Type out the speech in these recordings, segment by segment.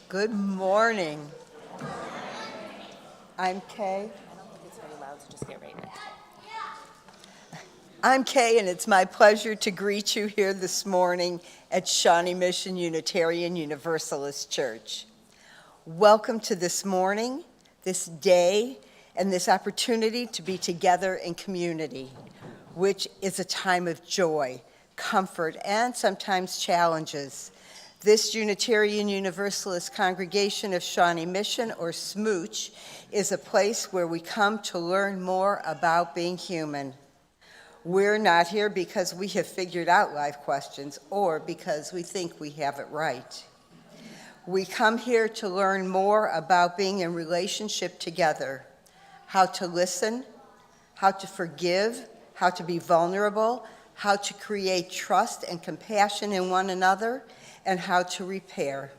Good morning. I'm Kay. I don't think it's very loud, so just get right next to it. I'm Kay, and it's my pleasure to greet you here this morning at Shawnee Mission Unitarian Universalist Church. Welcome to this morning, this day, and this opportunity to be together in community, which is a time of joy, comfort, and sometimes challenges. This Unitarian Universalist congregation of Shawnee Mission, or SMUUCh, is a place where we come to learn more about being human. We're not here because we have figured out life questions or because we think we have it right. We come here to learn more about being in relationship together, how to listen, how to forgive, how to be vulnerable, how to create trust and compassion in one another, and how to repair.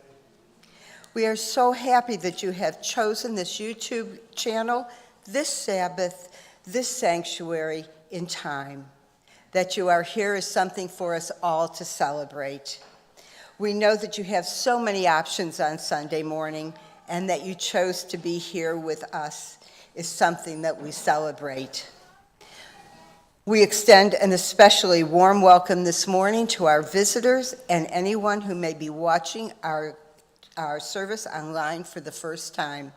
We are so happy that you have chosen this YouTube channel, this Sabbath, this sanctuary in time. That you are here is something for us all to celebrate. We know that you have so many options on Sunday morning, and that you chose to be here with us is something that we celebrate. We extend an especially warm welcome this morning to our visitors and anyone who may be watching our service online for the first time.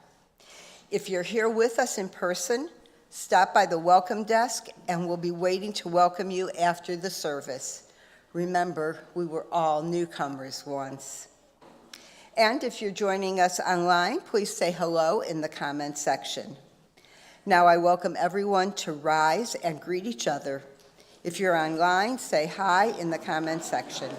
If you're here with us in person, stop by the welcome desk and we'll be waiting to welcome you after the service. Remember, we were all newcomers once. And if you're joining us online, please say hello in the comment section. Now I welcome everyone to rise and greet each other. If you're online, say hi in the comment section.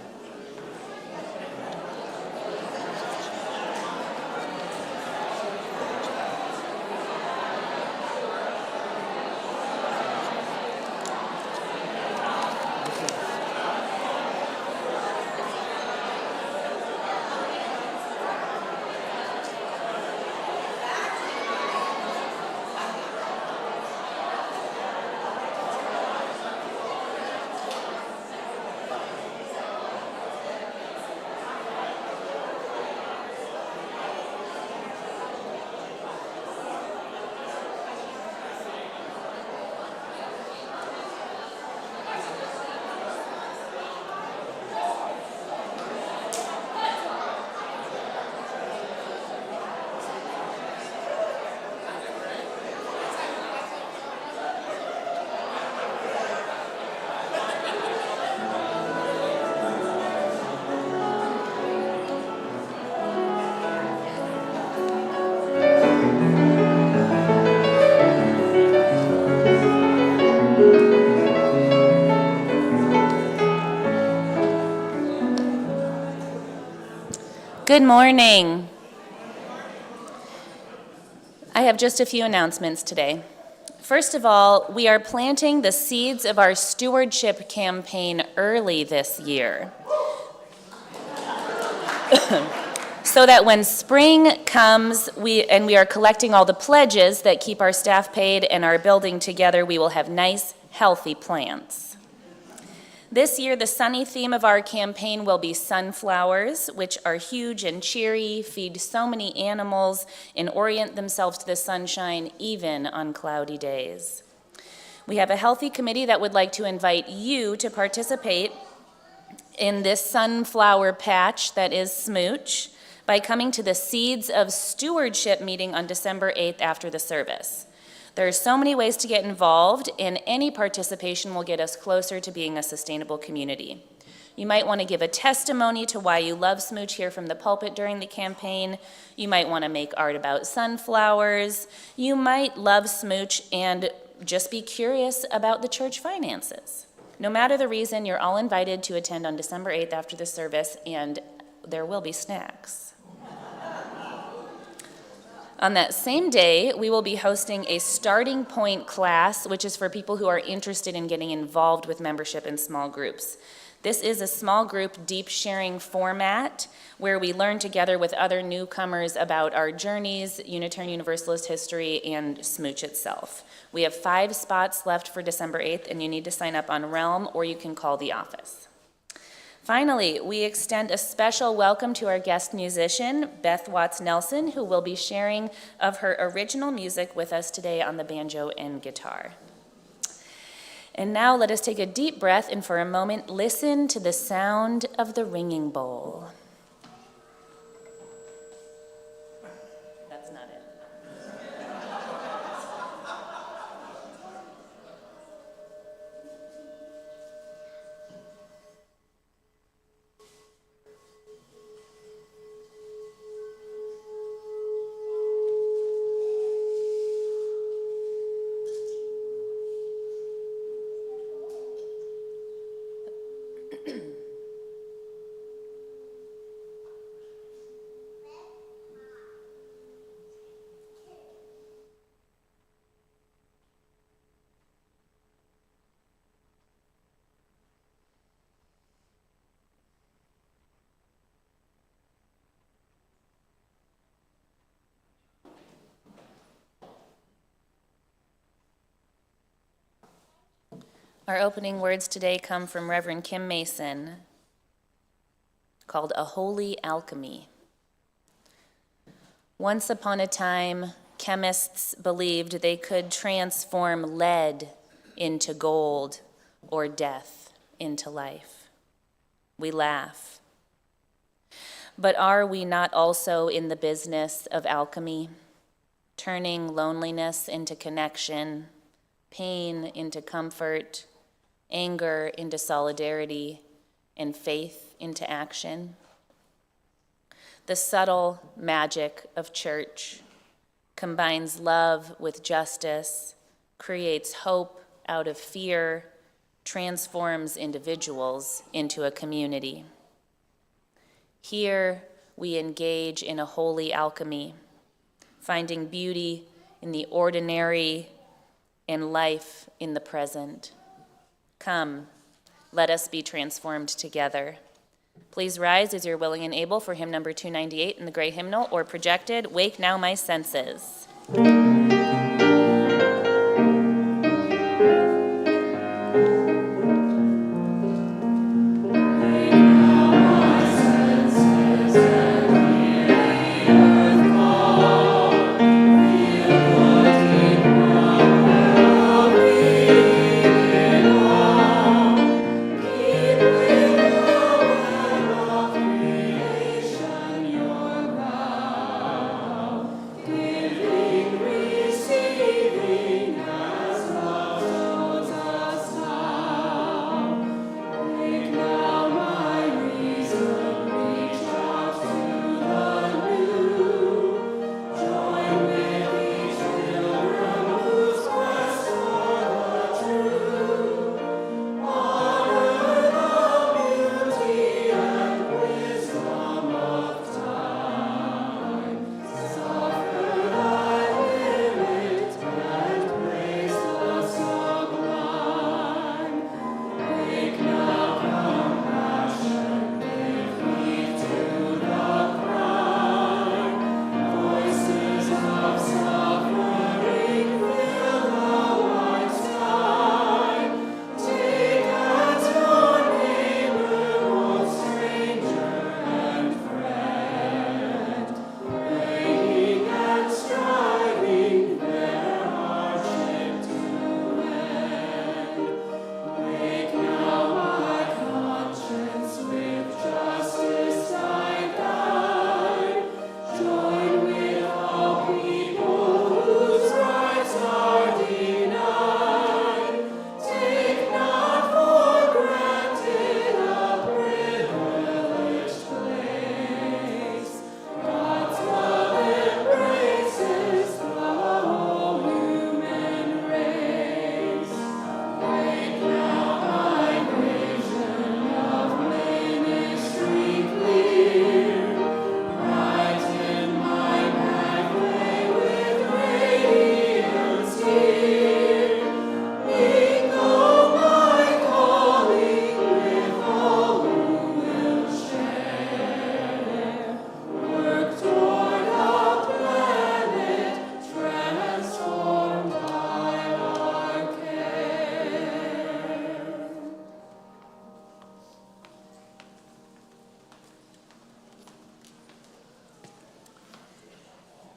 Good morning. I have just a few announcements today. First of all, we are planting the seeds of our stewardship campaign early this year. So that when spring comes, we are collecting all the pledges that keep our staff paid and our building together, we will have nice, healthy plants. This year, the sunny theme of our campaign will be sunflowers, which are huge and cheery, feed so many animals, and orient themselves to the sunshine even on cloudy days. We have a healthy committee that would like to invite you to participate in this sunflower patch that is SMUUCh by coming to the Seeds of Stewardship meeting on December 8th after the service. There are so many ways to get involved, and any participation will get us closer to being a sustainable community. You might want to give a testimony to why you love SMUUCh here from the pulpit during the campaign. You might want to make art about sunflowers. You might love SMUUCh and just be curious about the church finances. No matter the reason, you're all invited to attend on December 8th after the service, and there will be snacks. On that same day, we will be hosting a starting point class, which is for people who are interested in getting involved with membership in small groups. This is a small group deep sharing format where we learn together with other newcomers about our journeys, Unitarian Universalist history, and SMUUCh itself. We have 5 spots left for December 8th, and you need to sign up on Realm or you can call the office. Finally, we extend a special welcome to our guest musician, Beth Watts Nelson, who will be sharing of her original music with us today on the banjo and guitar. And now let us take a deep breath and for a moment listen to the sound of the ringing bowl. That's not it. Our opening words today come from Reverend Kim Mason, called A Holy Alchemy. Once upon a time, chemists believed they could transform lead into gold or death into life. We laugh. But are we not also in the business of alchemy, turning loneliness into connection, pain into comfort, anger into solidarity, and faith into action? The subtle magic of church combines love with justice, creates hope out of fear, transforms individuals into a community. Here we engage in a holy alchemy, finding beauty in the ordinary and life in the present. Come, let us be transformed together. Please rise as you're willing and able for hymn number 298 in the gray hymnal, or projected, Wake Now My Senses. Giving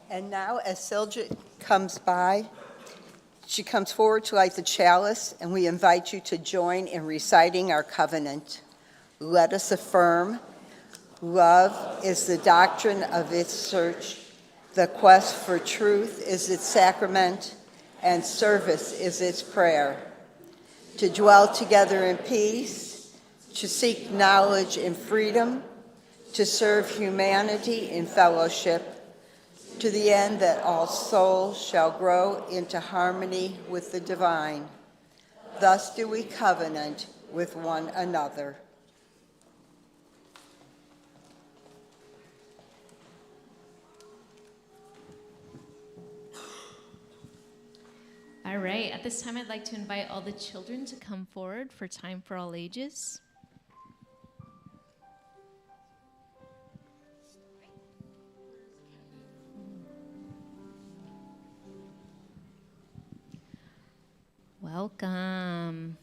And now, as Silja comes by, she comes forward to light the chalice, and we invite you to join in reciting our covenant. Let us affirm, love is the doctrine of its church, the quest for truth is its sacrament, and service is its prayer. To dwell together in peace, to seek knowledge in freedom, to serve humanity in fellowship, to the end that all souls shall grow into harmony with the divine. Thus do we covenant with one another. All right, at this time I'd like to invite all the children to come forward for Time for All Ages. Welcome.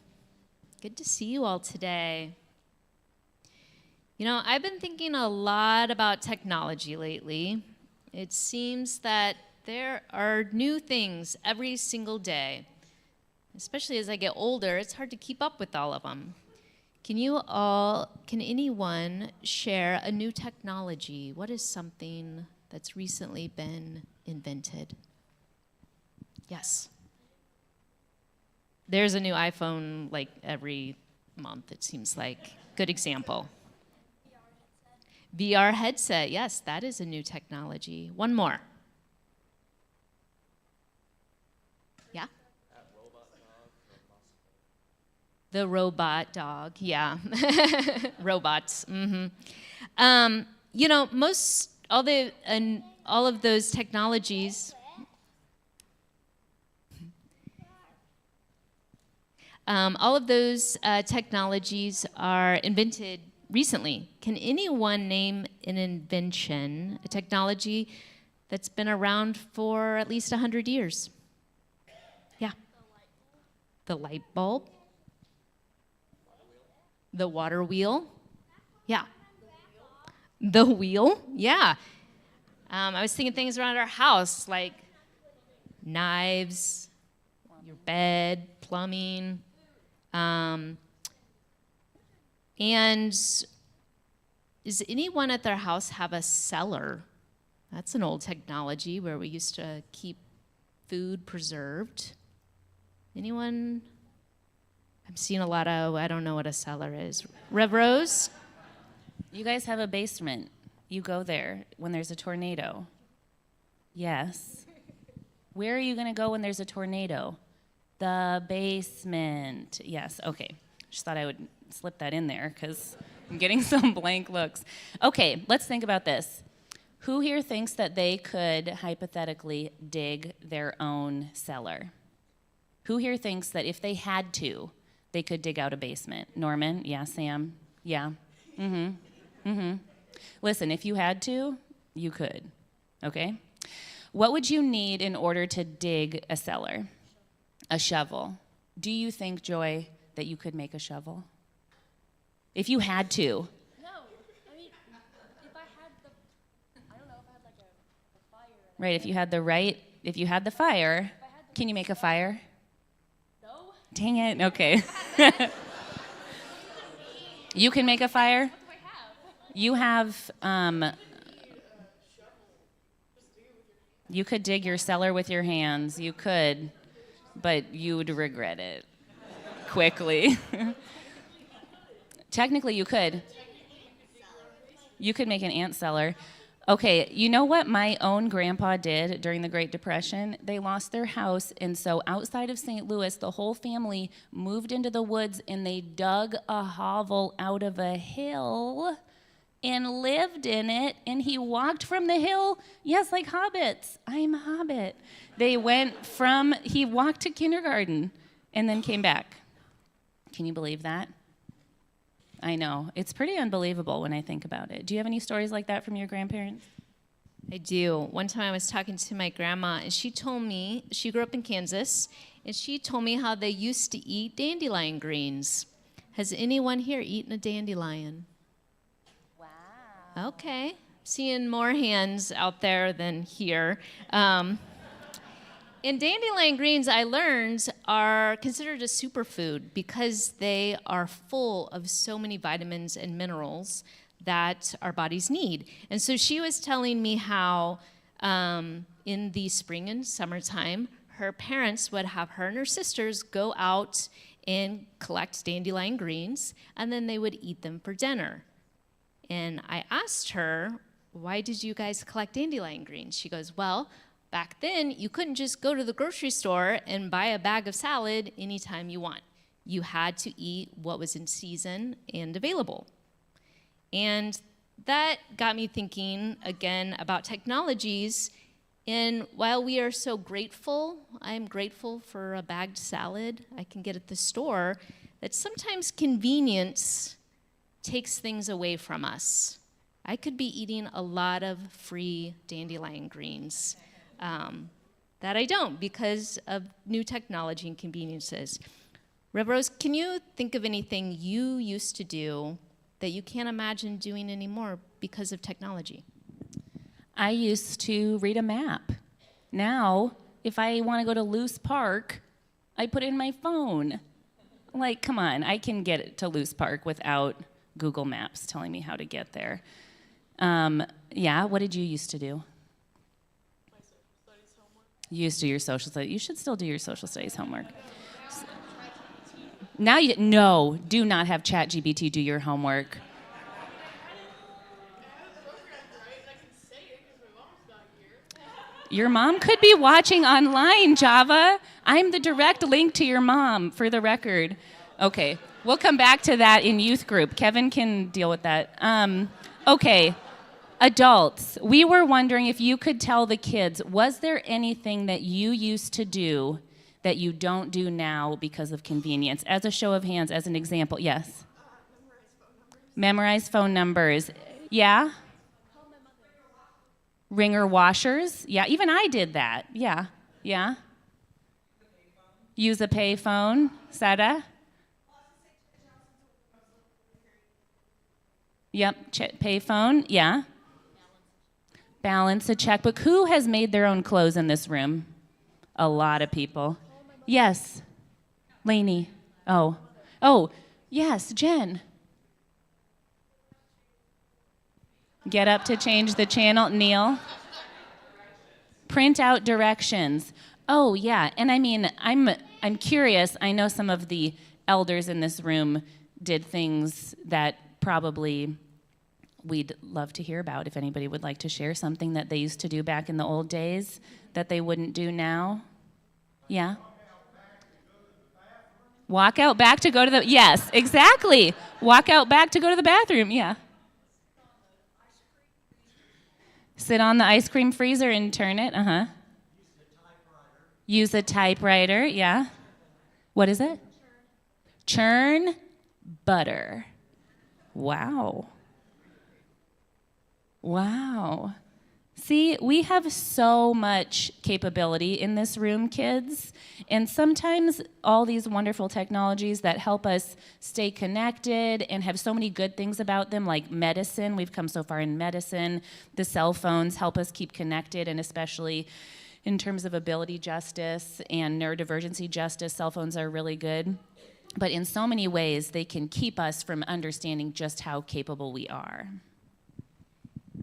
Good to see you all today. You know, I've been thinking a lot about technology lately. It seems that there are new things every single day. Especially as I get older, it's hard to keep up with all of them. Can anyone share a new technology? What is something that's recently been invented? Yes. There's a new iPhone like every month, it seems like. Good example. VR headset, yes, that is a new technology. One more. Yeah? The robot dog, yeah. Robots, mm-hmm. You know, all of those technologies, technologies are invented recently. Can anyone name an invention, a technology that's been around for at least 100 years? Yeah. The light bulb. The water wheel. Yeah. The wheel, yeah. I was thinking things around our house like knives, your bed, plumbing. And does anyone at their house have a cellar? That's an old technology where we used to keep food preserved. Anyone? I'm seeing a lot of, I don't know what a cellar is. Rev Rose? You guys have a basement. You go there when there's a tornado. Yes. Where are you going to go when there's a tornado? The basement. Yes, okay. Just thought I would slip that in there because I'm getting some blank looks. Okay, let's think about this. Who here thinks that they could hypothetically dig their own cellar? Who here thinks that if they had to, they could dig out a basement? Norman? Yeah, Sam? Yeah. Listen, if you had to, you could, okay? What would you need in order to dig a cellar? A shovel. Do you think, Joy, that you could make a shovel? If you had to. No, I mean, if I had I don't know, if I had like a fire. Right, if you had the fire, can you make a fire? No. Dang it, okay. You can make a fire? What do I have? You have, you could dig your cellar with your hands, you could, but you would regret it quickly. Technically, you could. You could make an ant cellar. Okay, you know what my own grandpa did during the Great Depression? They lost their house, and so outside of St. Louis, the whole family moved into the woods, and they dug a hovel out of a hill and lived in it, and he walked from the hill, yes, like hobbits. I'm a hobbit. He walked to kindergarten and then came back. Can you believe that? I know. It's pretty unbelievable when I think about it. Do you have any stories like that from your grandparents? I do. One time I was talking to my grandma, and she told me, she grew up in Kansas, and she told me how they used to eat dandelion greens. Has anyone here eaten a dandelion? Wow. Okay. seeing more hands out there than here. And dandelion greens, I learned, are considered a superfood because they are full of so many vitamins and minerals that our bodies need. And so she was telling me how in the spring and summertime, her parents would have her and her sisters go out and collect dandelion greens, and then they would eat them for dinner. And I asked her, why did you guys collect dandelion greens? She goes, well, back then, you couldn't just go to the grocery store and buy a bag of salad anytime you want. You had to eat what was in season and available. And that got me thinking again about technologies. And while we are so grateful, I'm grateful for a bagged salad I can get at the store, that sometimes convenience takes things away from us. I could be eating a lot of free dandelion greens that I don't because of new technology and conveniences. Rev Rose, can you think of anything you used to do that you can't imagine doing anymore because of technology? I used to read a map. Now, if I want to go to Loose Park, I put it in my phone. Like, come on, I can get it to Loose Park without Google Maps telling me how to get there. Yeah, what did you used to do? My social studies homework. You used to do your social studies. You should still do your social studies homework. Now no, do not have ChatGPT do your homework. Your mom could be watching online, Java. I'm the direct link to your mom, for the record. Okay, we'll come back to that in youth group. Kevin can deal with that. Okay, adults, we were wondering if you could tell the kids, was there anything that you used to do that you don't do now because of convenience? As a show of hands, as an example, yes? Memorize phone numbers. Yeah? Ringer washers. Yeah, even I did that. Yeah. Yeah? Use a payphone. Sada? Yep, payphone. Yeah. Balance a checkbook. Who has made their own clothes in this room? A lot of people. Yes. Lainey. Oh. Oh, yes, Jen. Get up to change the channel. Neil. Print out directions. Oh, yeah. And I mean, I'm curious. I know some of the elders in this room did things that probably we'd love to hear about. If anybody would like to share something that they used to do back in the old days that they wouldn't do now. Yeah? Walk out back to go to the, yes, exactly. Walk out back to go to the bathroom, yeah. Sit on the ice cream freezer and turn it, uh-huh. Use a typewriter, yeah. What is it? Churn butter. Wow. Wow. See, we have so much capability in this room, kids, and sometimes all these wonderful technologies that help us stay connected and have so many good things about them, like medicine. We've come so far in medicine. The cell phones help us keep connected, and especially in terms of ability justice and neurodivergency justice, cell phones are really good. But in so many ways, they can keep us from understanding just how capable we are.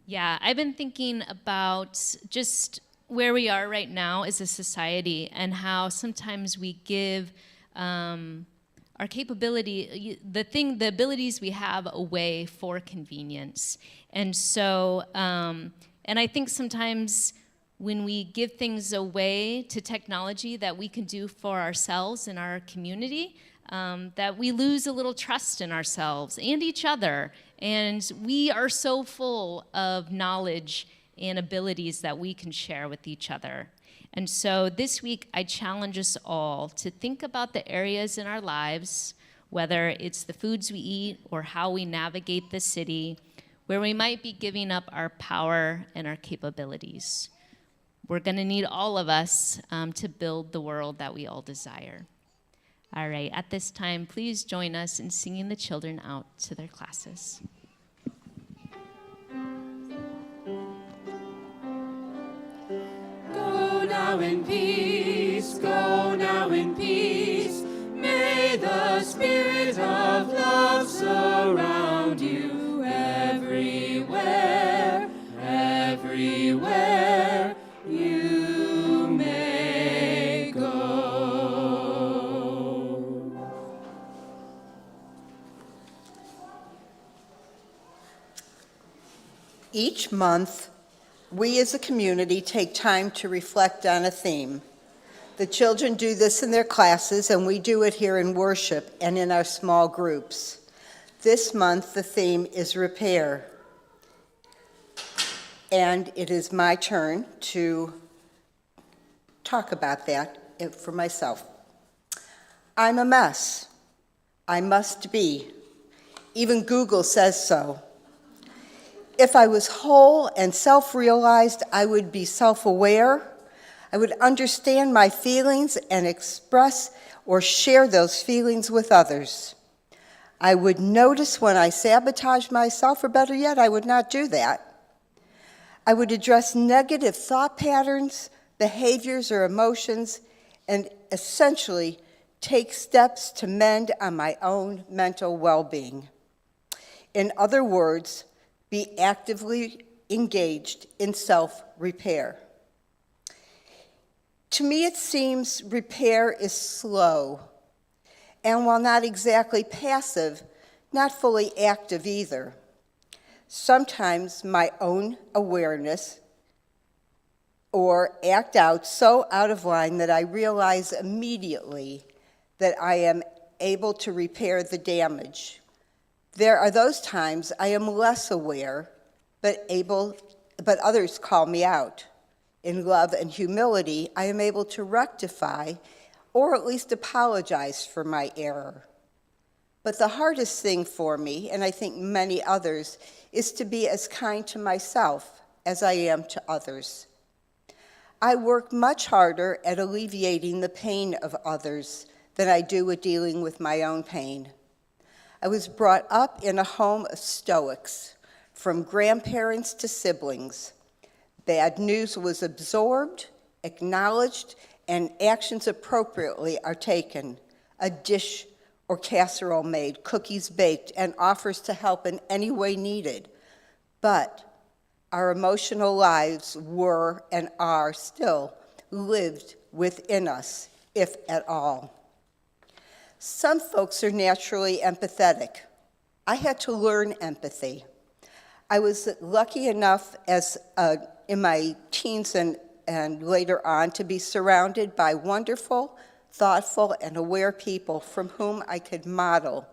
Yeah, I've been thinking about just where we are right now as a society and how sometimes we give our capability, the abilities we have away for convenience. And so, and I think sometimes when we give things away to technology that we can do for ourselves and our community, that we lose a little trust in ourselves and each other. And we are so full of knowledge and abilities that we can share with each other. And so this week, I challenge us all to think about the areas in our lives, whether it's the foods we eat or how we navigate the city, where we might be giving up our power and our capabilities. We're going to need all of us to build the world that we all desire. All right, at this time, please join us in singing the children out to their classes. now in peace, go now in peace. May the spirit of love surround you everywhere, everywhere you may go. Each month, we as a community take time to reflect on a theme. The children do this in their classes, and we do it here in worship and in our small groups. This month, the theme is repair. And it is my turn to talk about that for myself. I'm a mess. I must be. Even Google says so. If I was whole and self-realized, I would be self-aware. I would understand my feelings and express or share those feelings with others. I would notice when I sabotage myself, or better yet, I would not do that. I would address negative thought patterns, behaviors, or emotions, and essentially take steps to mend on my own mental well-being. In other words, be actively engaged in self-repair. To me, it seems repair is slow, and while not exactly passive, not fully active either. Sometimes my own awareness or act out so out of line that I realize immediately that I am able to repair the damage. There are those times I am less aware, but others call me out. In love and humility, I am able to rectify or at least apologize for my error. But the hardest thing for me, and I think many others, is to be as kind to myself as I am to others. I work much harder at alleviating the pain of others than I do at dealing with my own pain. I was brought up in a home of Stoics, from grandparents to siblings. Bad news was absorbed, acknowledged, and actions appropriately are taken. A dish or casserole made, cookies baked, and offers to help in any way needed. But our emotional lives were and are still lived within us, if at all. Some folks are naturally empathetic. I had to learn empathy. I was lucky enough in my teens and later on to be surrounded by wonderful, thoughtful, and aware people from whom I could model,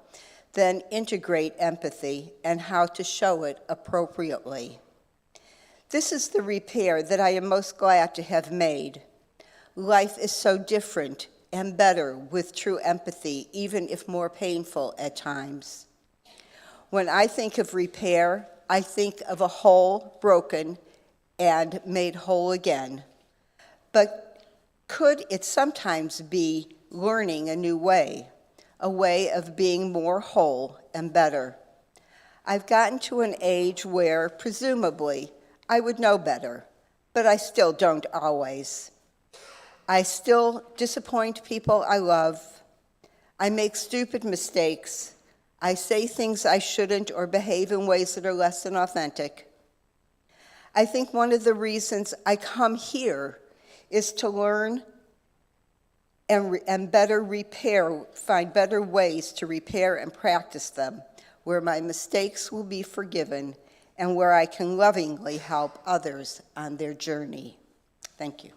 then integrate empathy and how to show it appropriately. This is the repair that I am most glad to have made. Life is so different and better with true empathy, even if more painful at times. When I think of repair, I think of a whole, broken, and made whole again. But could it sometimes be learning a new way, a way of being more whole and better? I've gotten to an age where, presumably, I would know better, but I still don't always. I still disappoint people I love. I make stupid mistakes. I say things I shouldn't or behave in ways that are less than authentic. I think one of the reasons I come here is to learn and better repair, find better ways to repair and practice them, where my mistakes will be forgiven and where I can lovingly help others on their journey. Thank you.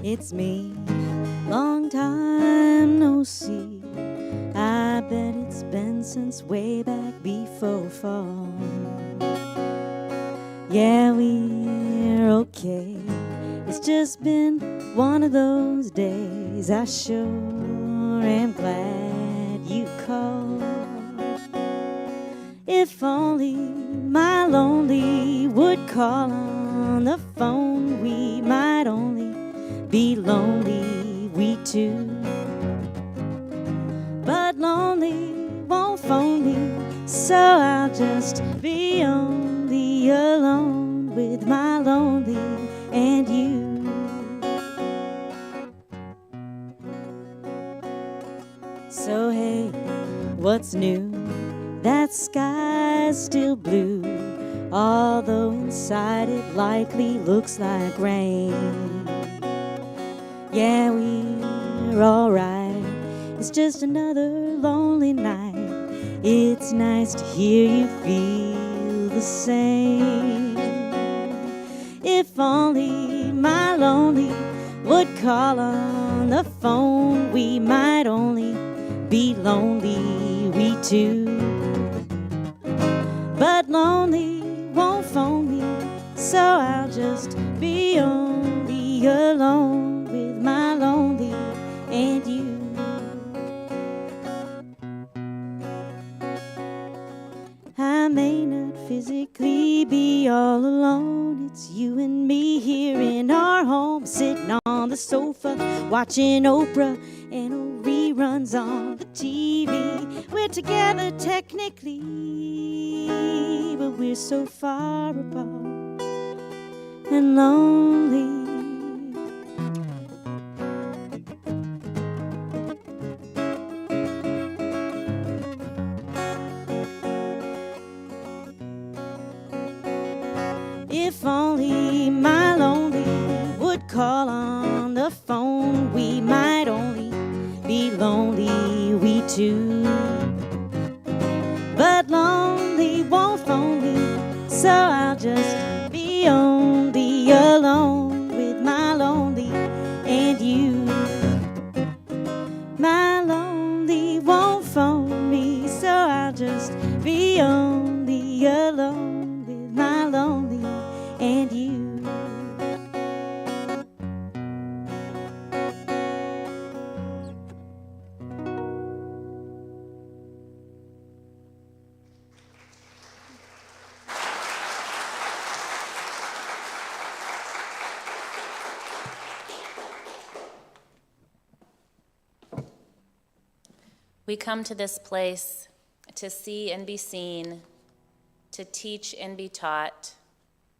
It's me, long time no see. I bet it's been since way back before fall. Yeah, we're okay. It's just been one of those days. I sure am glad you call. If only my lonely would call on the phone, we might only be lonely, we two. But lonely won't phone me, so I'll just be only alone with my lonely and you. So hey, what's new? That sky's still blue, although inside it likely looks like rain. Yeah, we're alright, it's just another lonely night. It's nice to hear you feel the same. If only my lonely would call on the phone, we might only be lonely, we two. But lonely won't phone me, so I'll just be only alone with my lonely and you. I may not physically be all alone. It's you and me here in our home, sitting on the sofa, watching Oprah and old reruns on the TV. We're together technically, but we're so far apart and lonely. If only my lonely would call on the phone, we might only be lonely, we two. But lonely won't phone me, so I'll just be only alone with my lonely and you. My lonely won't phone me, so I'll just be only alone with my lonely and you. We come to this place to see and be seen, to teach and be taught,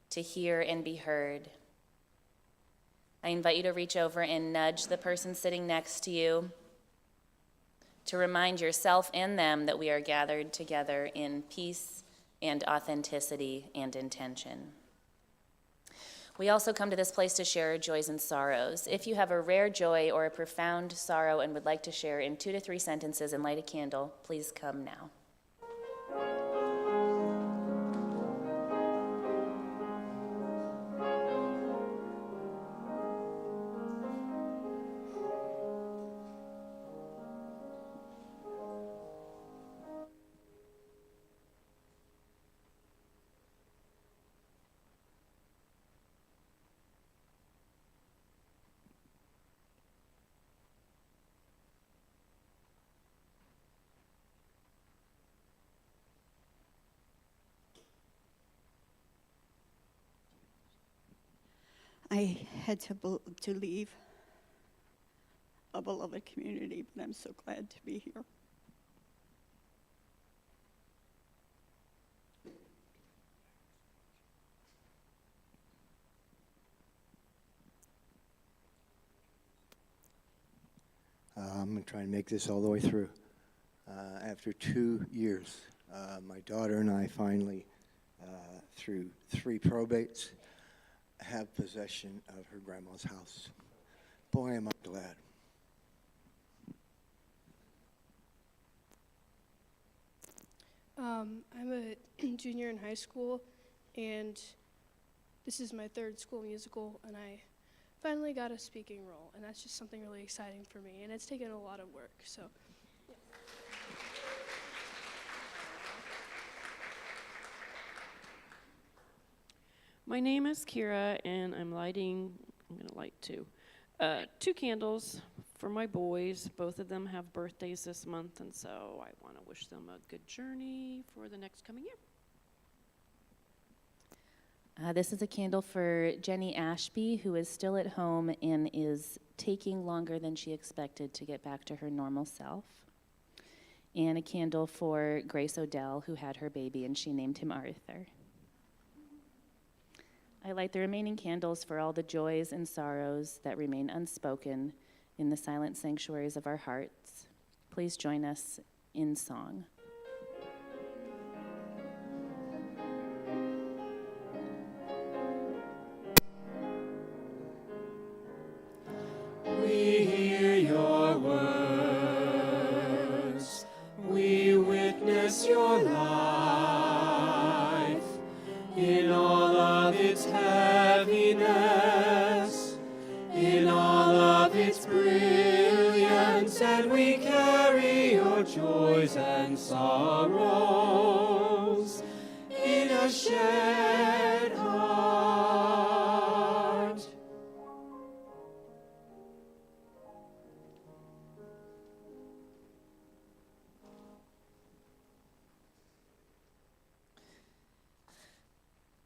to hear and be heard. I invite you to reach over and nudge the person sitting next to you, to remind yourself and them that we are gathered together in peace and authenticity and intention. We also come to this place to share our joys and sorrows. If you have a rare joy or a profound sorrow and would like to share in 2 to 3 sentences and light a candle, please come now. I had to leave a beloved community, but I'm so glad to be here. I'm going to try and make this all the way through. After 2 years, my daughter and I finally, through 3 probates, have possession of her grandma's house. Boy, am I glad. I'm a junior in high school, and this is my 3rd school musical, and I finally got a speaking role, and that's just something really exciting for me, and it's taken a lot of work, so. Yeah. My name is Kira, and I'm going to light 2 candles for my boys. Both of them have birthdays this month, and so I want to wish them a good journey for the next coming year. This is a candle for Jenny Ashby, who is still at home and is taking longer than she expected to get back to her normal self. And a candle for Grace Odell, who had her baby, and she named him Arthur. I light the remaining candles for all the joys and sorrows that remain unspoken in the silent sanctuaries of our hearts. Please join us in song. We hear your words, we witness your life in all of its heaviness, in all of its brilliance, and we carry your joys and sorrows in a shared heart.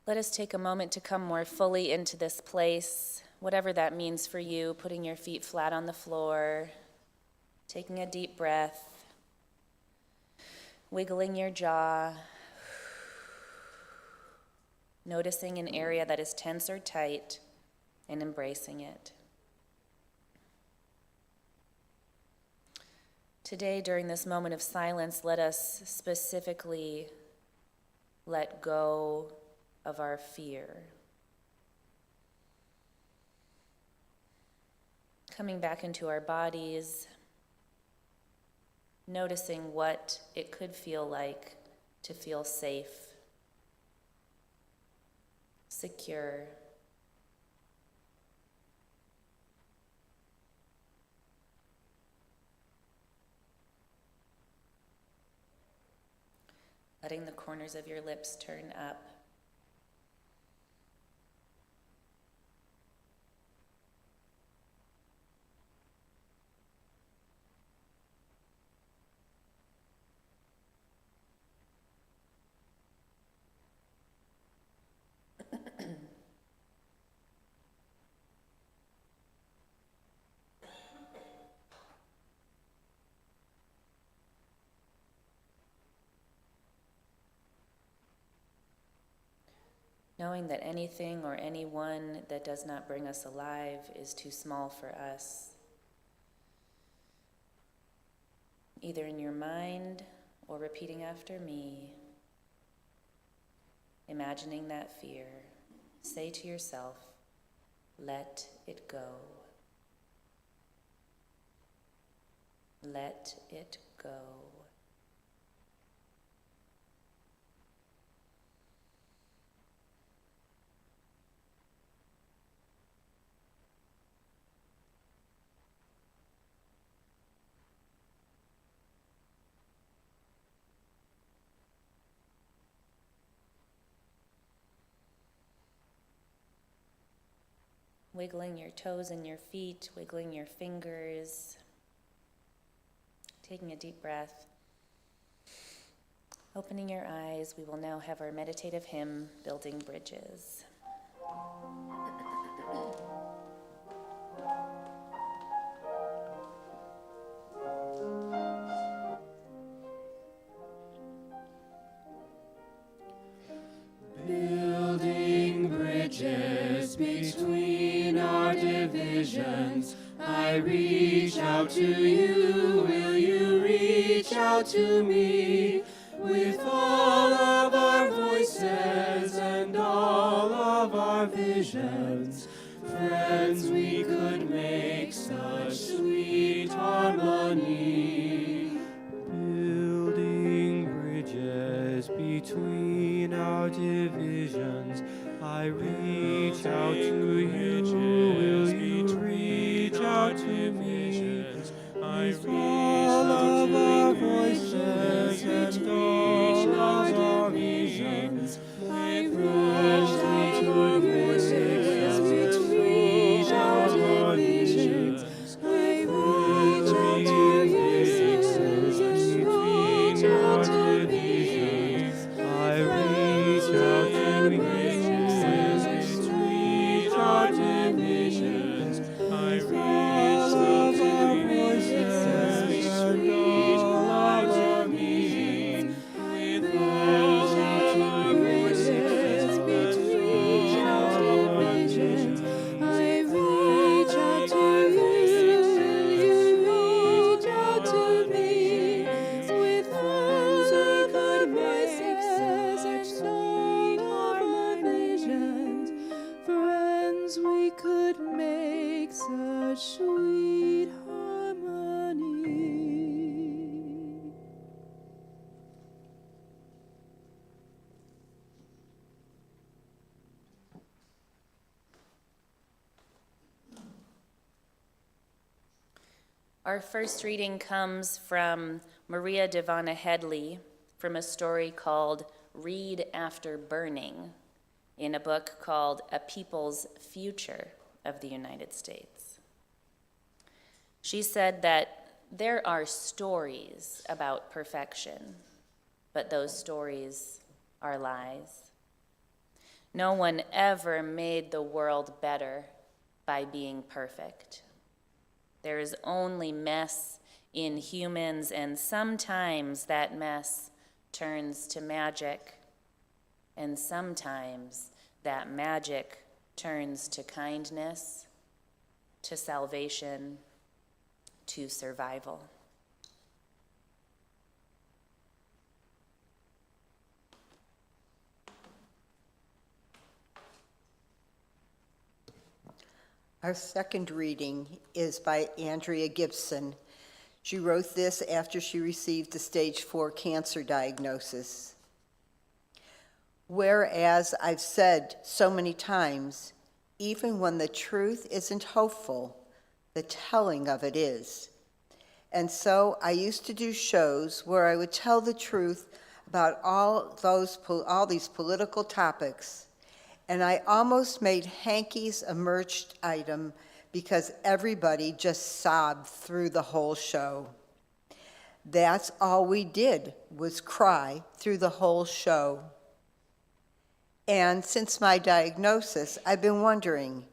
Let us take a moment to come more fully into this place, whatever that means for you, putting your feet flat on the floor, taking a deep breath, wiggling your jaw, noticing an area that is tense or tight, and embracing it. Today, during this moment of silence, let us specifically let go of our fear. Coming back into our bodies, noticing what it could feel like to feel safe, secure, letting the corners of your lips turn up. Knowing that anything or anyone that does not bring us alive is too small for us. Either in your mind or repeating after me, imagining that fear, say to yourself, let it go. Let it go. Wiggling your toes and your feet, wiggling your fingers, taking a deep breath, opening your eyes. We will now have our meditative hymn, Building Bridges. Building bridges between our divisions, I reach out to you, will you reach out to me? With all of our voices and all of our visions, friends, we could make such sweet harmony. Building bridges between our divisions, I reach out to you, will you reach out to me? With all of our voices and all of our visions, my friends, we could make such sweet harmony. Our first reading comes from Maria Devana Headley from a story called Read After Burning in a book called A People's Future of the United States. She said that there are stories about perfection, but those stories are lies. No one ever made the world better by being perfect. There is only mess in humans, and sometimes that mess turns to magic, and sometimes that magic turns to kindness, to salvation, to survival. Our second reading is by Andrea Gibson. She wrote this after she received a stage 4 cancer diagnosis. Whereas I've said so many times, even when the truth isn't hopeful, the telling of it is. And so I used to do shows where I would tell the truth about all these political topics. And I almost made Hankey's a merch item because everybody just sobbed through the whole show. That's all we did, was cry through the whole show. And since my diagnosis, I've been wondering,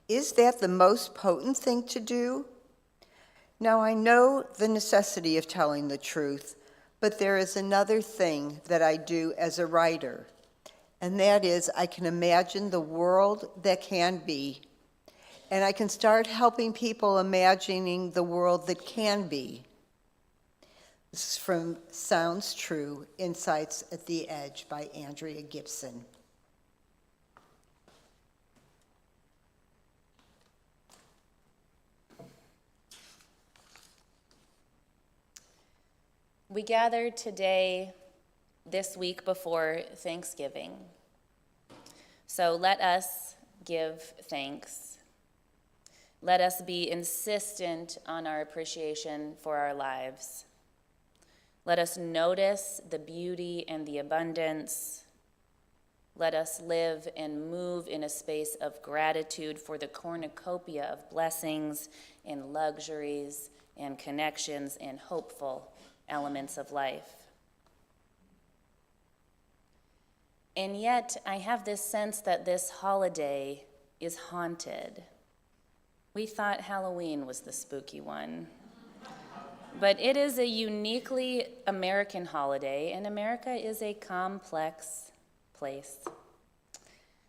is that the most potent thing to do? Now, I know the necessity of telling the truth, but there is another thing that I do as a writer. And that is, I can imagine the world that can be. And I can start helping people imagining the world that can be. This is from Sounds True, Insights at the Edge by Andrea Gibson. We gathered today, this week before Thanksgiving. So let us give thanks. Let us be insistent on our appreciation for our lives. Let us notice the beauty and the abundance. Let us live and move in a space of gratitude for the cornucopia of blessings and luxuries and connections and hopeful elements of life. And yet, I have this sense that this holiday is haunted. We thought Halloween was the spooky one. But it is a uniquely American holiday, and America is a complex place.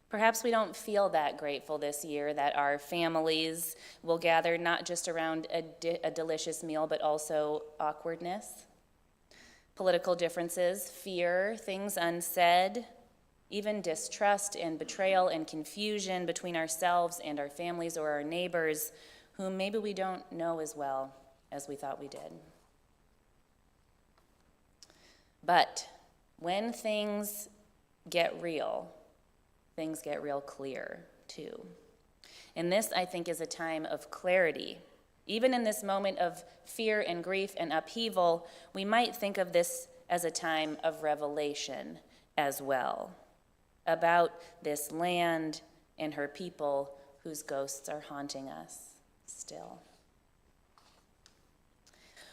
Perhaps we don't feel that grateful this year that our families will gather not just around a delicious meal, but also awkwardness, political differences, fear, things unsaid, even distrust and betrayal and confusion between ourselves and our families or our neighbors, whom maybe we don't know as well as we thought we did. But when things get real clear too. And this, I think, is a time of clarity. Even in this moment of fear and grief and upheaval, we might think of this as a time of revelation as well, about this land and her people whose ghosts are haunting us still.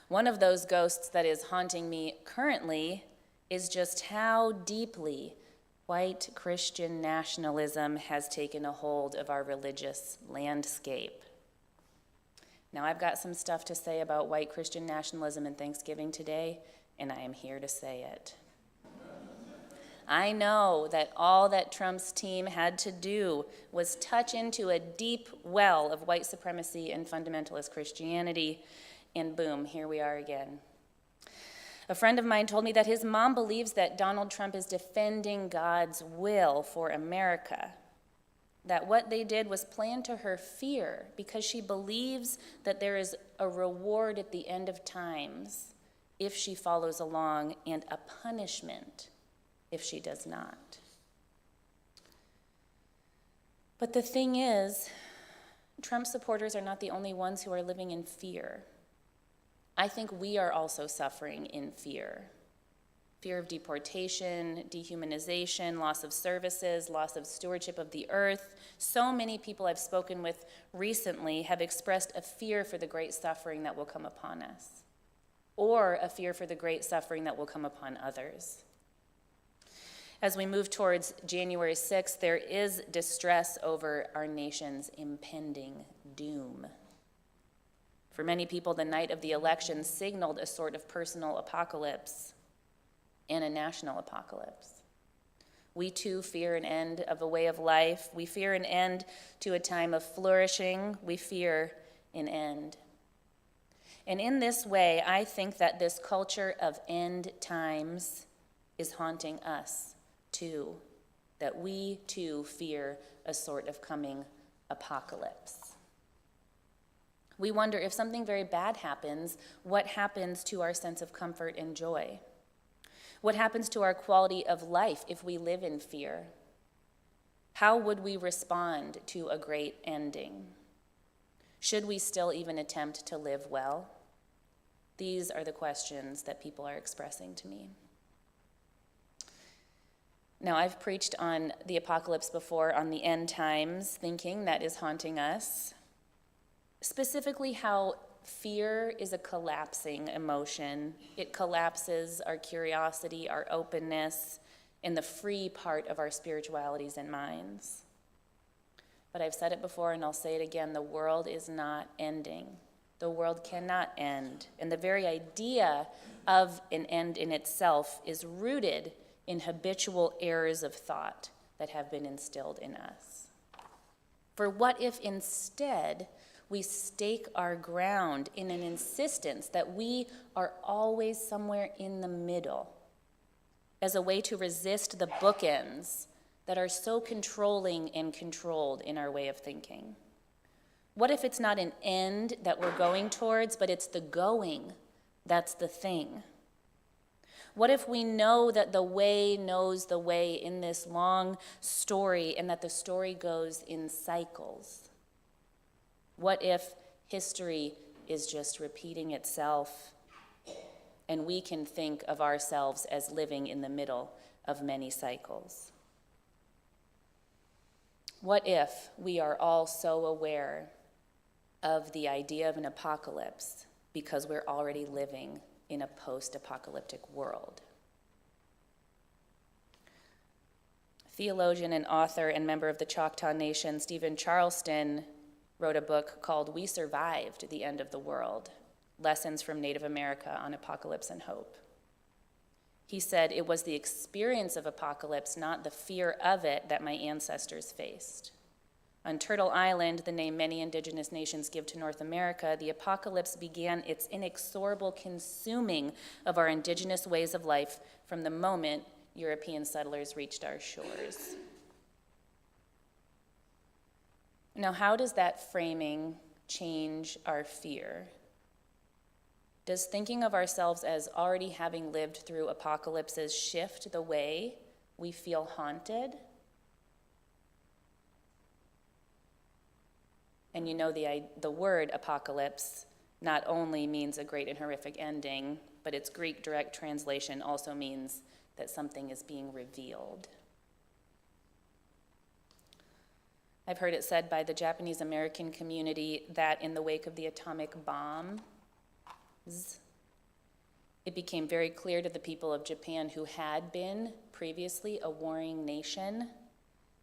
One of those ghosts that is haunting me currently is just how deeply white Christian nationalism has taken a hold of our religious landscape. Now, I've got some stuff to say about white Christian nationalism and Thanksgiving today, and I am here to say it. I know that all that Trump's team had to do was touch into a deep well of white supremacy and fundamentalist Christianity, and boom, here we are again. A friend of mine told me that his mom believes that Donald Trump is defending God's will for America, that what they did was planned to her fear because she believes that there is a reward at the end of times if she follows along and a punishment if she does not. But the thing is, Trump supporters are not the only ones who are living in fear. I think we are also suffering in fear. Fear of deportation, dehumanization, loss of services, loss of stewardship of the earth. So many people I've spoken with recently have expressed a fear for the great suffering that will come upon us, or a fear for the great suffering that will come upon others. As we move towards January 6th, there is distress over our nation's impending doom. For many people, the night of the election signaled a sort of personal apocalypse and a national apocalypse. We too fear an end of a way of life. We fear an end to a time of flourishing. We fear an end. And in this way, I think that this culture of end times is haunting us too, that we too fear a sort of coming apocalypse. We wonder if something very bad happens, what happens to our sense of comfort and joy? What happens to our quality of life if we live in fear? How would we respond to a great ending? Should we still even attempt to live well? These are the questions that people are expressing to me. Now, I've preached on the apocalypse before, on the end times thinking that is haunting us, specifically how fear is a collapsing emotion. It collapses our curiosity, our openness, and the free part of our spiritualities and minds. But I've said it before and I'll say it again, the world is not ending. The world cannot end. And the very idea of an end in itself is rooted in habitual errors of thought that have been instilled in us. For what if instead we stake our ground in an insistence that we are always somewhere in the middle as a way to resist the bookends that are so controlling and controlled in our way of thinking? What if it's not an end that we're going towards, but it's the going that's the thing? What if we know that the way knows the way in this long story and that the story goes in cycles? What if history is just repeating itself and we can think of ourselves as living in the middle of many cycles? What if we are all so aware of the idea of an apocalypse because we're already living in a post-apocalyptic world? Theologian and author and member of the Choctaw Nation, Stephen Charleston, wrote a book called We Survived the End of the World, Lessons from Native America on Apocalypse and Hope. He said, "It was the experience of apocalypse, not the fear of it, that my ancestors faced. On Turtle Island, the name many indigenous nations give to North America, the apocalypse began its inexorable consuming of our indigenous ways of life from the moment European settlers reached our shores." Now, how does that framing change our fear? Does thinking of ourselves as already having lived through apocalypses shift the way we feel haunted? And you know, the word apocalypse not only means a great and horrific ending, but its Greek direct translation also means that something is being revealed. I've heard it said by the Japanese American community that in the wake of the atomic bomb, it became very clear to the people of Japan, who had been previously a warring nation,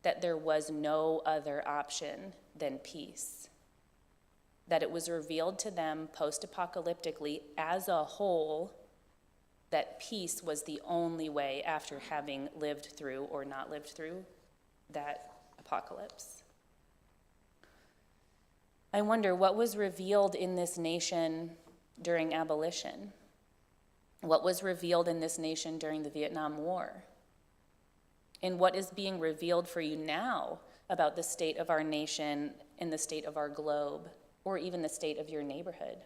that there was no other option than peace. That it was revealed to them post-apocalyptically as a whole that peace was the only way after having lived through or not lived through that apocalypse. I wonder what was revealed in this nation during abolition? What was revealed in this nation during the Vietnam War? And what is being revealed for you now about the state of our nation and the state of our globe, or even the state of your neighborhood?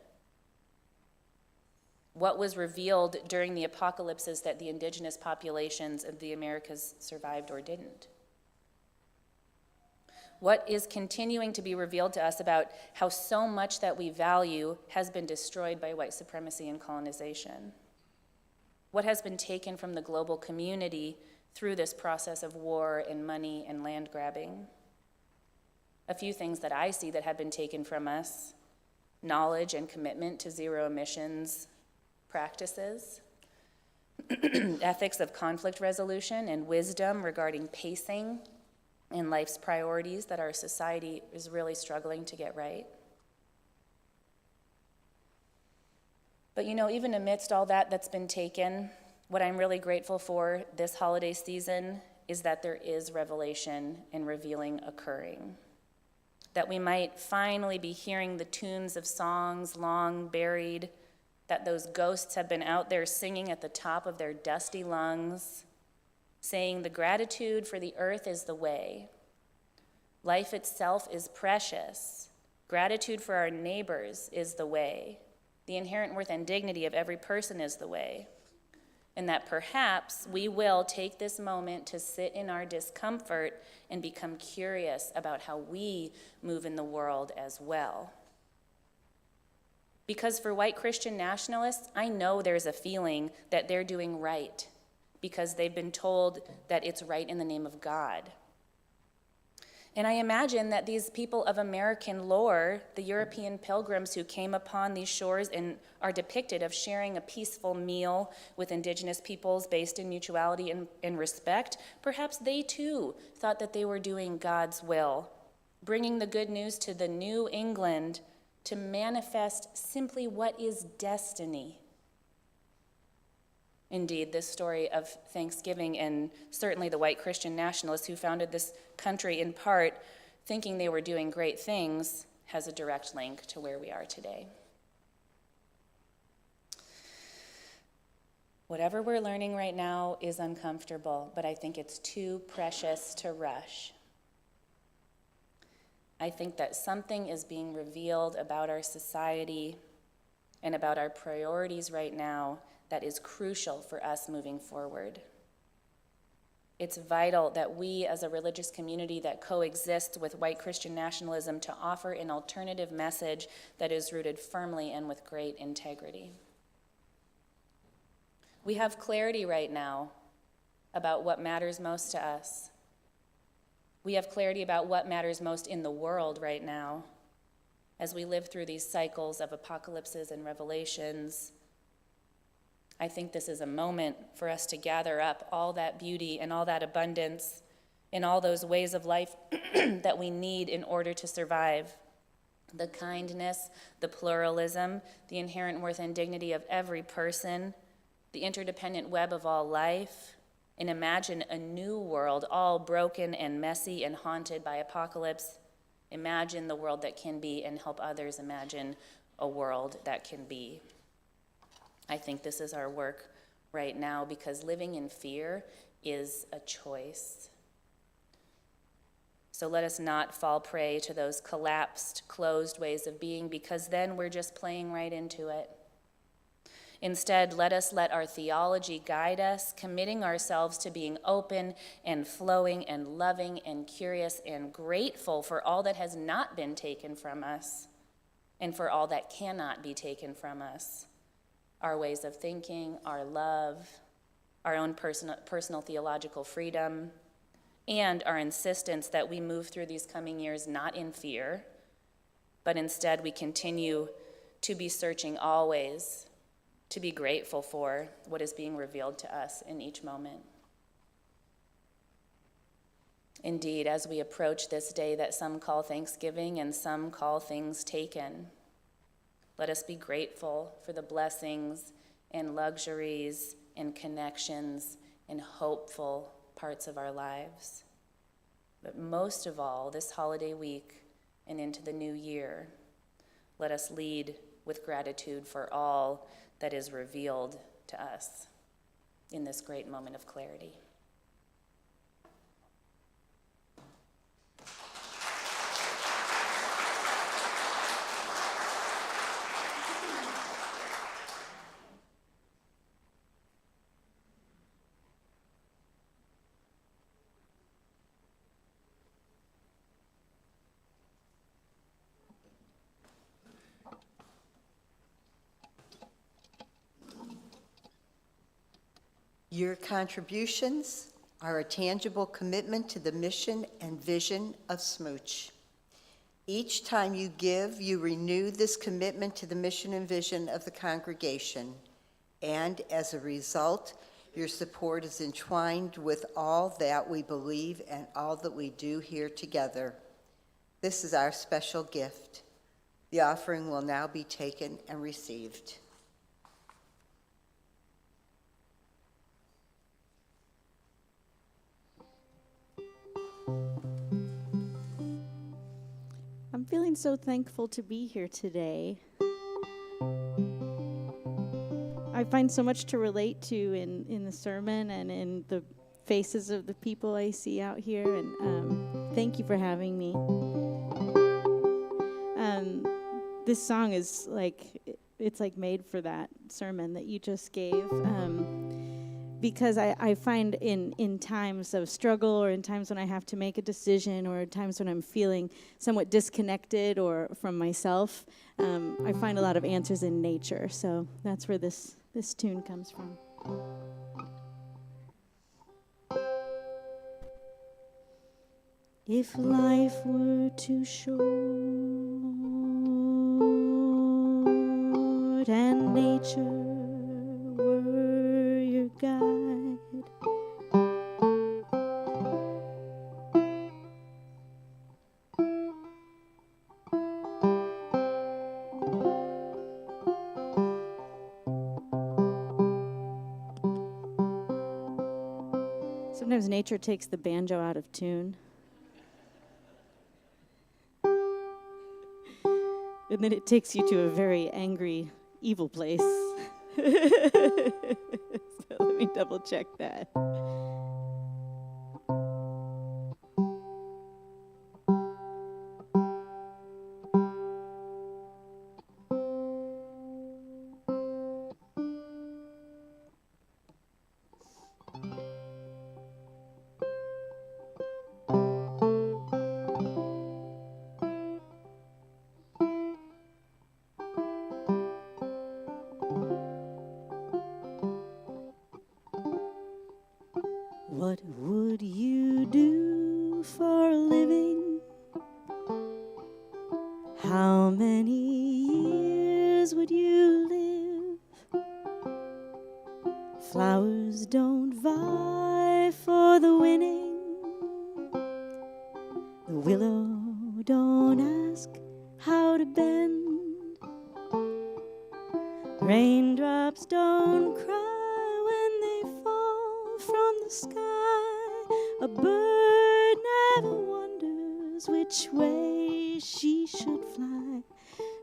What was revealed during the apocalypses that the indigenous populations of the Americas survived or didn't? What is continuing to be revealed to us about how so much that we value has been destroyed by white supremacy and colonization? What has been taken from the global community through this process of war and money and land grabbing? A few things that I see that have been taken from us: knowledge and commitment to zero emissions practices, ethics of conflict resolution, and wisdom regarding pacing and life's priorities that our society is really struggling to get right. But even amidst all that's been taken, what I'm really grateful for this holiday season is that there is revelation and revealing occurring. That we might finally be hearing the tunes of songs long buried, that those ghosts have been out there singing at the top of their dusty lungs, saying the gratitude for the earth is the way. Life itself is precious. Gratitude for our neighbors is the way. The inherent worth and dignity of every person is the way. And that perhaps we will take this moment to sit in our discomfort and become curious about how we move in the world as well. Because for white Christian nationalists, I know there's a feeling that they're doing right because they've been told that it's right in the name of God. And I imagine that these people of American lore, the European pilgrims who came upon these shores and are depicted of sharing a peaceful meal with indigenous peoples based in mutuality and respect, perhaps they too thought that they were doing God's will, bringing the good news to the New England to manifest simply what is destiny. Indeed, this story of Thanksgiving, and certainly the white Christian nationalists who founded this country in part thinking they were doing great things, has a direct link to where we are today. Whatever we're learning right now is uncomfortable, but I think it's too precious to rush. I think that something is being revealed about our society and about our priorities right now that is crucial for us moving forward. It's vital that we, as a religious community that coexists with white Christian nationalism, to offer an alternative message that is rooted firmly and with great integrity. We have clarity right now about what matters most to us. We have clarity about what matters most in the world right now as we live through these cycles of apocalypses and revelations. I think this is a moment for us to gather up all that beauty and all that abundance and all those ways of life that we need in order to survive. The kindness, the pluralism, the inherent worth and dignity of every person, the interdependent web of all life, and imagine a new world all broken and messy and haunted by apocalypse. Imagine the world that can be and help others imagine a world that can be. I think this is our work right now because living in fear is a choice. So let us not fall prey to those collapsed, closed ways of being because then we're just playing right into it. Instead, let us let our theology guide us, committing ourselves to being open and flowing and loving and curious and grateful for all that has not been taken from us and for all that cannot be taken from us. Our ways of thinking, our love, our own personal theological freedom, and our insistence that we move through these coming years not in fear, but instead we continue to be searching always, to be grateful for what is being revealed to us in each moment. Indeed, as we approach this day that some call Thanksgiving and some call Thingstaken, let us be grateful for the blessings and luxuries and connections and hopeful parts of our lives. But most of all, this holiday week and into the new year, let us lead with gratitude for all that is revealed to us in this great moment of clarity. Your contributions are a tangible commitment to the mission and vision of SMUUCh. Each time you give, you renew this commitment to the mission and vision of the congregation, and as a result, your support is entwined with all that we believe and all that we do here together. This is our special gift. The offering will now be taken and received. I'm feeling so thankful to be here today. I find so much to relate to in the sermon and in the faces of the people I see out here, and thank you for having me. This song is it's like made for that sermon that you just gave, because I find in times of struggle, or in times when I have to make a decision, or times when I'm feeling somewhat disconnected or from myself, I find a lot of answers in nature. So that's where this tune comes from. If life were too short and nature were your guide, sometimes nature takes the banjo out of tune. And then it takes you to a very angry, evil place. So let me double check that. What would you do for a living? How many years would you live? Flowers don't vie for the winning. The willow don't ask how to bend. Raindrops don't cry when they fall from the sky. A bird never wonders which way she should fly,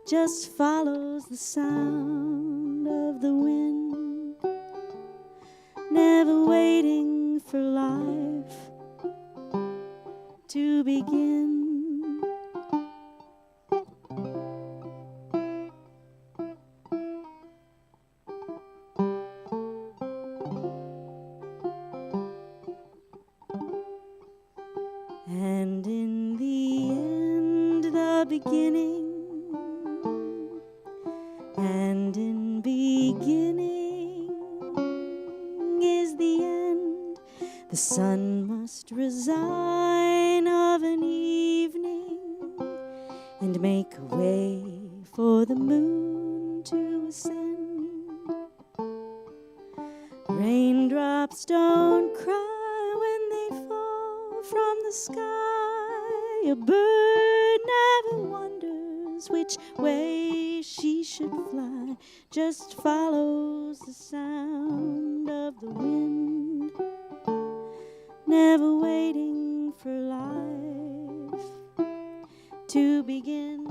just follows the sound of the wind, never waiting for life to begin. And in the end, the beginning, and in beginning is the end. The sun must resign of an evening and make way for the moon to ascend. Raindrops don't cry when they fall from the sky. A bird never wonders which way she should fly, just follows the sound of the wind, never waiting for life to begin.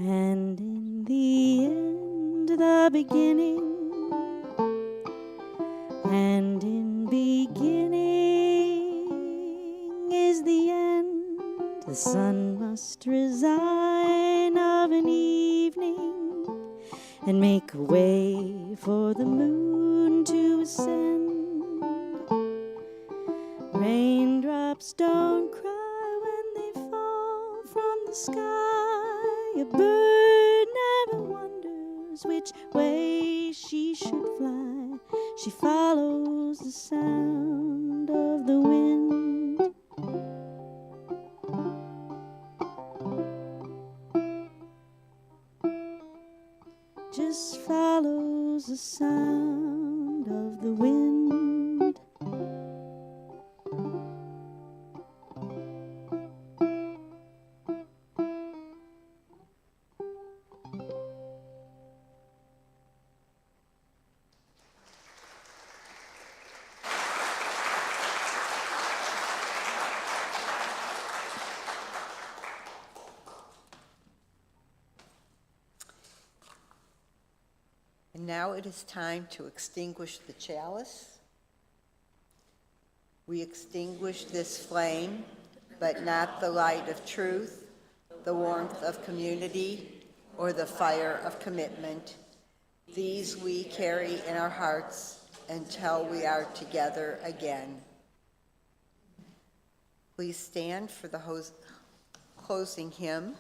And in the end, the beginning, and in beginning is the end. The sun must resign of an evening and make way for the moon to ascend. Raindrops Raindrops don't cry when they fall from the sky. A bird never wonders which way she should fly. She follows the sound of the wind. Just follows the sound of the wind. And now it is time to extinguish the chalice. We extinguish this flame, but not the light of truth, the warmth of community, or the fire of commitment. These we carry in our hearts until we are together again. Please stand for the closing hymn.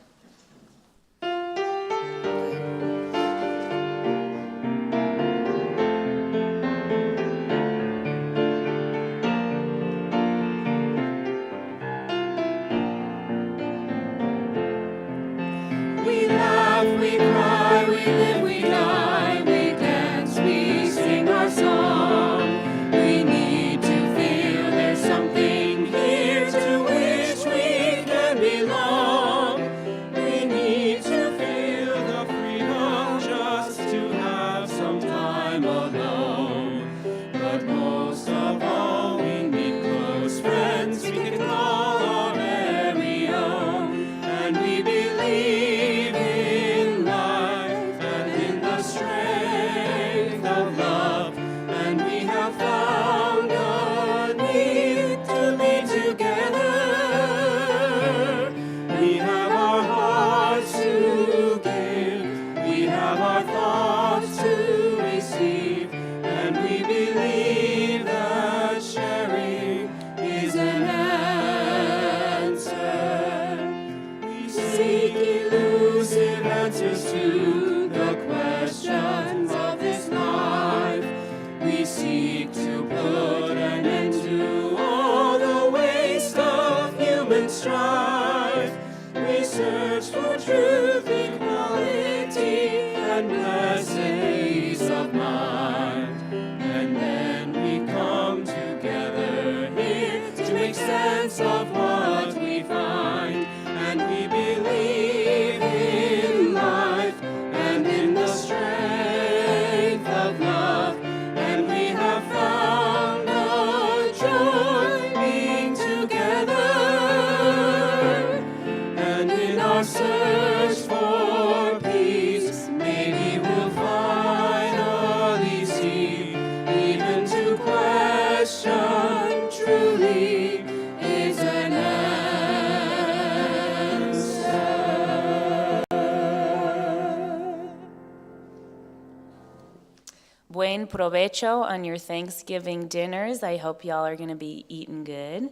Buen provecho on your Thanksgiving dinners. I hope y'all are going to be eating good.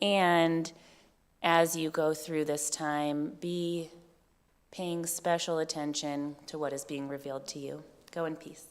And as you go through this time, be paying special attention to what is being revealed to you. Go in peace.